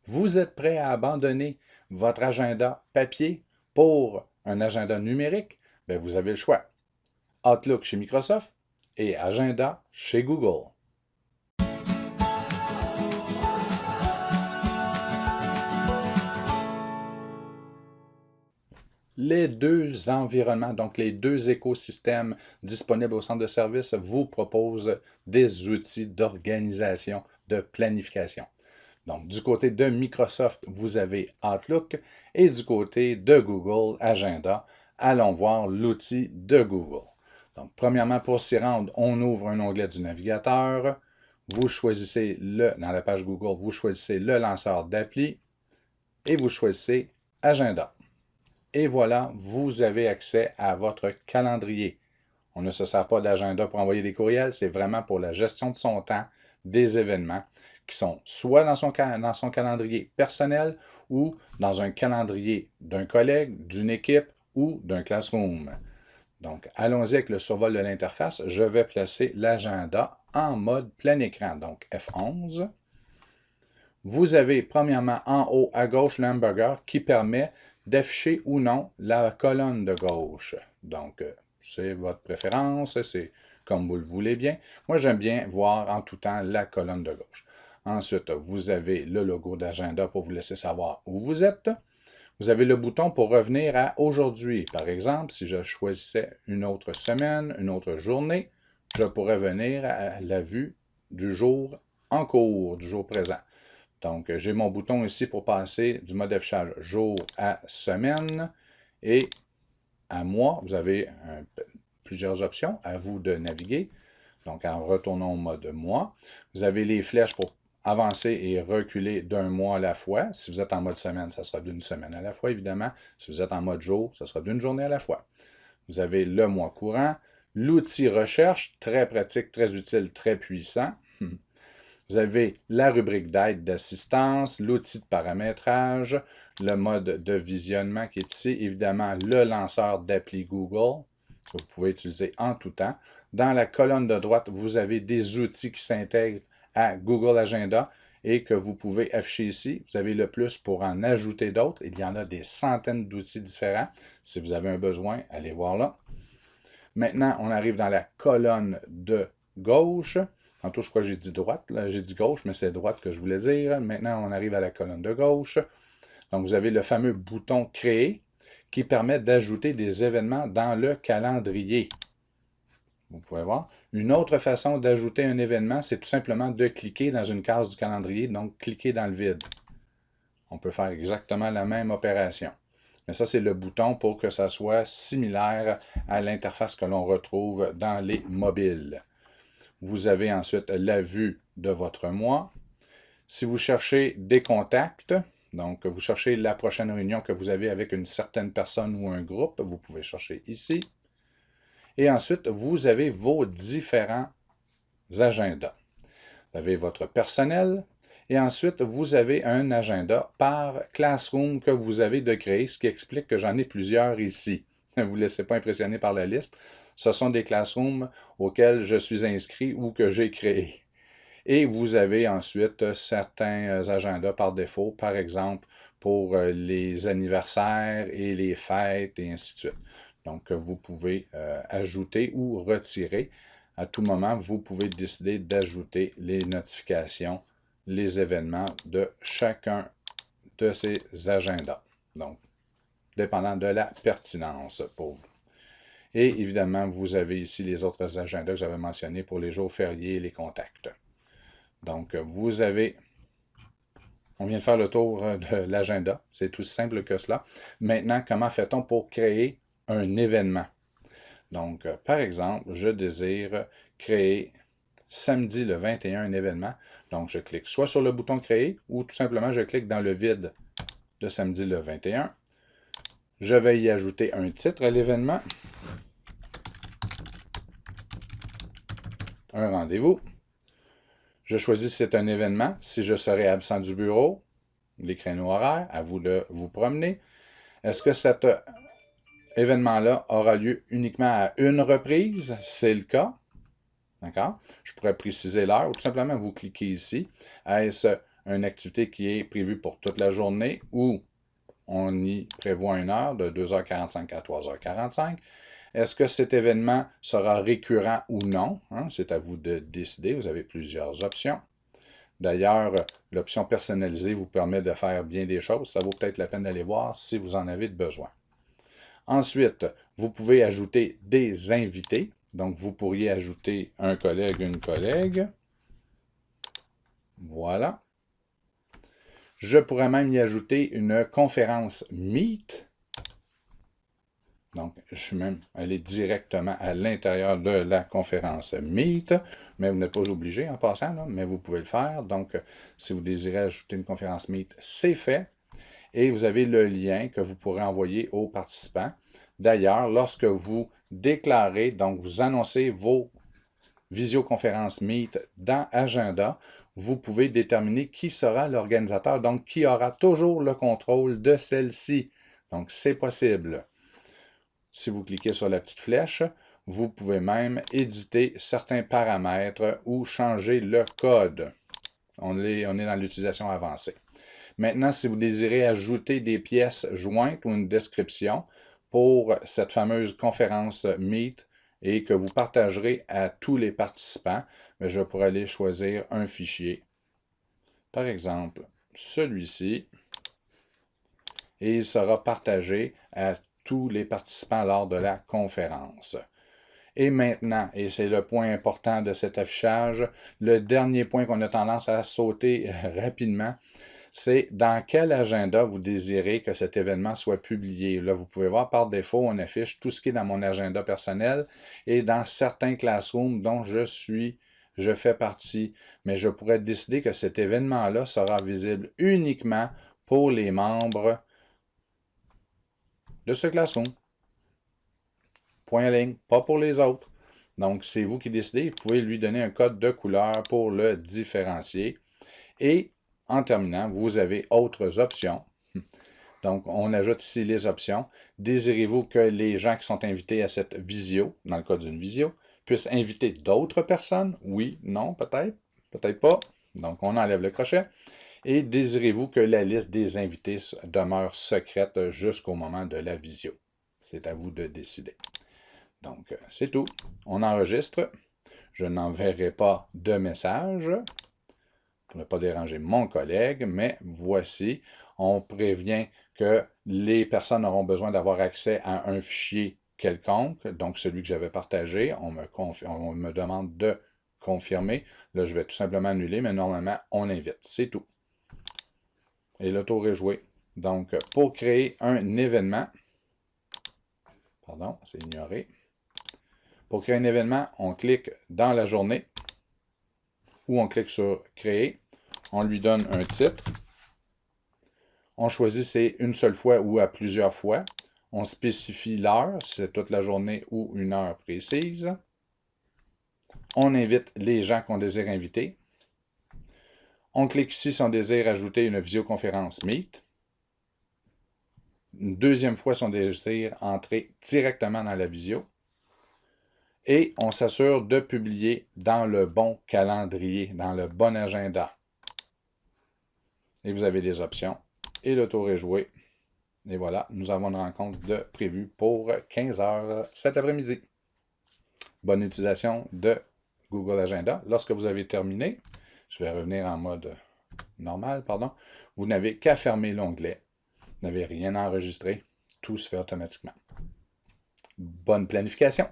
Vous êtes prêt à abandonner votre agenda papier pour un agenda numérique? Bien, vous avez le choix. Outlook chez Microsoft et Agenda chez Google. Les deux environnements, donc les deux écosystèmes disponibles au centre de service, vous proposent des outils d'organisation, de planification. Donc, du côté de Microsoft, vous avez Outlook et du côté de Google, Agenda. Allons voir l'outil de Google. Donc, premièrement, pour s'y rendre, on ouvre un onglet du navigateur. Vous choisissez dans la page Google, vous choisissez le lanceur d'appli et vous choisissez Agenda. Et voilà, vous avez accès à votre calendrier. On ne se sert pas d'agenda pour envoyer des courriels, c'est vraiment pour la gestion de son temps, des événements qui sont soit dans son calendrier personnel ou dans un calendrier d'un collègue, d'une équipe ou d'un classroom. Donc, allons-y avec le survol de l'interface. Je vais placer l'agenda en mode plein écran, donc F11. Vous avez premièrement en haut à gauche l'hamburger qui permet d'afficher ou non la colonne de gauche. Donc, c'est votre préférence, c'est comme vous le voulez bien. Moi, j'aime bien voir en tout temps la colonne de gauche. Ensuite, vous avez le logo d'agenda pour vous laisser savoir où vous êtes. Vous avez le bouton pour revenir à aujourd'hui. Par exemple, si je choisissais une autre semaine, une autre journée, je pourrais venir à la vue du jour en cours, du jour présent. Donc, j'ai mon bouton ici pour passer du mode affichage jour à semaine et à mois. Vous avez plusieurs options, à vous de naviguer. Donc, en retournant au mode mois, vous avez les flèches pour avancer et reculer d'un mois à la fois. Si vous êtes en mode semaine, ça sera d'une semaine à la fois, évidemment. Si vous êtes en mode jour, ça sera d'une journée à la fois. Vous avez le mois courant, l'outil recherche, très pratique, très utile, très puissant. Vous avez la rubrique d'aide, d'assistance, l'outil de paramétrage, le mode de visionnement qui est ici, évidemment le lanceur d'appli Google que vous pouvez utiliser en tout temps. Dans la colonne de droite, vous avez des outils qui s'intègrent à Google Agenda et que vous pouvez afficher ici. Vous avez le plus pour en ajouter d'autres. Il y en a des centaines d'outils différents. Si vous avez un besoin, allez voir là. Maintenant, on arrive dans la colonne de gauche. Tantôt, je crois que j'ai dit droite. J'ai dit gauche, mais c'est droite que je voulais dire. Maintenant, on arrive à la colonne de gauche. Donc, vous avez le fameux bouton Créer qui permet d'ajouter des événements dans le calendrier. Vous pouvez voir. Une autre façon d'ajouter un événement, c'est tout simplement de cliquer dans une case du calendrier, donc cliquer dans le vide. On peut faire exactement la même opération. Mais ça, c'est le bouton pour que ça soit similaire à l'interface que l'on retrouve dans les mobiles. Vous avez ensuite la vue de votre mois. Si vous cherchez des contacts, donc vous cherchez la prochaine réunion que vous avez avec une certaine personne ou un groupe, vous pouvez chercher ici. Et ensuite, vous avez vos différents agendas. Vous avez votre personnel, et ensuite, vous avez un agenda par classroom que vous avez de créer, ce qui explique que j'en ai plusieurs ici. Ne vous laissez pas impressionner par la liste. Ce sont des classrooms auxquels je suis inscrit ou que j'ai créés. Et vous avez ensuite certains agendas par défaut, par exemple pour les anniversaires et les fêtes et ainsi de suite. Donc, vous pouvez ajouter ou retirer. À tout moment, vous pouvez décider d'ajouter les notifications, les événements de chacun de ces agendas. Donc, dépendant de la pertinence pour vous. Et évidemment, vous avez ici les autres agendas que j'avais mentionnés pour les jours fériés et les contacts. Donc, vous avez... On vient de faire le tour de l'agenda. C'est tout simple que cela. Maintenant, comment fait-on pour créer un événement? Donc, par exemple, je désire créer samedi le 21 un événement. Donc, je clique soit sur le bouton Créer ou tout simplement, je clique dans le vide de samedi le 21. Je vais y ajouter un titre à l'événement. Un rendez-vous. Je choisis si c'est un événement, si je serai absent du bureau, les créneaux horaires, à vous de vous promener. Est-ce que cet événement-là aura lieu uniquement à une reprise? C'est le cas. D'accord? Je pourrais préciser l'heure ou tout simplement vous cliquez ici. Est-ce une activité qui est prévue pour toute la journée ou on y prévoit une heure de 2h45 à 3h45. Est-ce que cet événement sera récurrent ou non? Hein? C'est à vous de décider. Vous avez plusieurs options. D'ailleurs, l'option personnalisée vous permet de faire bien des choses. Ça vaut peut-être la peine d'aller voir si vous en avez besoin. Ensuite, vous pouvez ajouter des invités. Donc, vous pourriez ajouter un collègue, une collègue. Voilà. Je pourrais même y ajouter une conférence Meet. Donc, je suis même allé directement à l'intérieur de la conférence Meet, mais vous n'êtes pas obligé en passant, là, mais vous pouvez le faire. Donc, si vous désirez ajouter une conférence Meet, c'est fait. Et vous avez le lien que vous pourrez envoyer aux participants. D'ailleurs, lorsque vous déclarez, donc vous annoncez vos visioconférences Meet dans Agenda, vous pouvez déterminer qui sera l'organisateur, donc qui aura toujours le contrôle de celle-ci. Donc, c'est possible. Si vous cliquez sur la petite flèche, vous pouvez même éditer certains paramètres ou changer le code. On est dans l'utilisation avancée. Maintenant, si vous désirez ajouter des pièces jointes ou une description pour cette fameuse conférence Meet et que vous partagerez à tous les participants, je pourrais aller choisir un fichier. Par exemple, celui-ci. Et il sera partagé à tous les participants lors de la conférence. Et maintenant, et c'est le point important de cet affichage, le dernier point qu'on a tendance à sauter rapidement, c'est dans quel agenda vous désirez que cet événement soit publié. Là, vous pouvez voir par défaut, on affiche tout ce qui est dans mon agenda personnel et dans certains classrooms dont je fais partie. Mais je pourrais décider que cet événement-là sera visible uniquement pour les membres de ce classroom. Point à ligne, pas pour les autres. Donc, c'est vous qui décidez. Vous pouvez lui donner un code de couleur pour le différencier. Et en terminant, vous avez autres options. Donc, on ajoute ici les options. Désirez-vous que les gens qui sont invités à cette visio, dans le cas d'une visio, puissent inviter d'autres personnes? Oui, non, peut-être, peut-être pas. Donc, on enlève le crochet. Et désirez-vous que la liste des invités demeure secrète jusqu'au moment de la visio? C'est à vous de décider. Donc, c'est tout. On enregistre. Je n'enverrai pas de message pour ne pas déranger mon collègue, mais voici, on prévient que les personnes auront besoin d'avoir accès à un fichier quelconque, donc celui que j'avais partagé, on me demande de confirmer. Là, je vais tout simplement annuler, mais normalement, on invite. C'est tout. Et le tour est joué. Donc, pour créer un événement, pardon, c'est ignoré. Pour créer un événement, on clique dans la journée ou on clique sur Créer. On lui donne un titre. On choisit si c'est une seule fois ou à plusieurs fois. On spécifie l'heure, si c'est toute la journée ou une heure précise. On invite les gens qu'on désire inviter. On clique ici si on désire ajouter une visioconférence Meet. Une deuxième fois si on désire entrer directement dans la visio. Et on s'assure de publier dans le bon calendrier, dans le bon agenda. Et vous avez les options. Et le tour est joué. Et voilà, nous avons une rencontre prévue pour 15 h cet après-midi. Bonne utilisation de Google Agenda. Lorsque vous avez terminé, je vais revenir en mode normal, pardon. Vous n'avez qu'à fermer l'onglet. Vous n'avez rien à enregistrer. Tout se fait automatiquement. Bonne planification!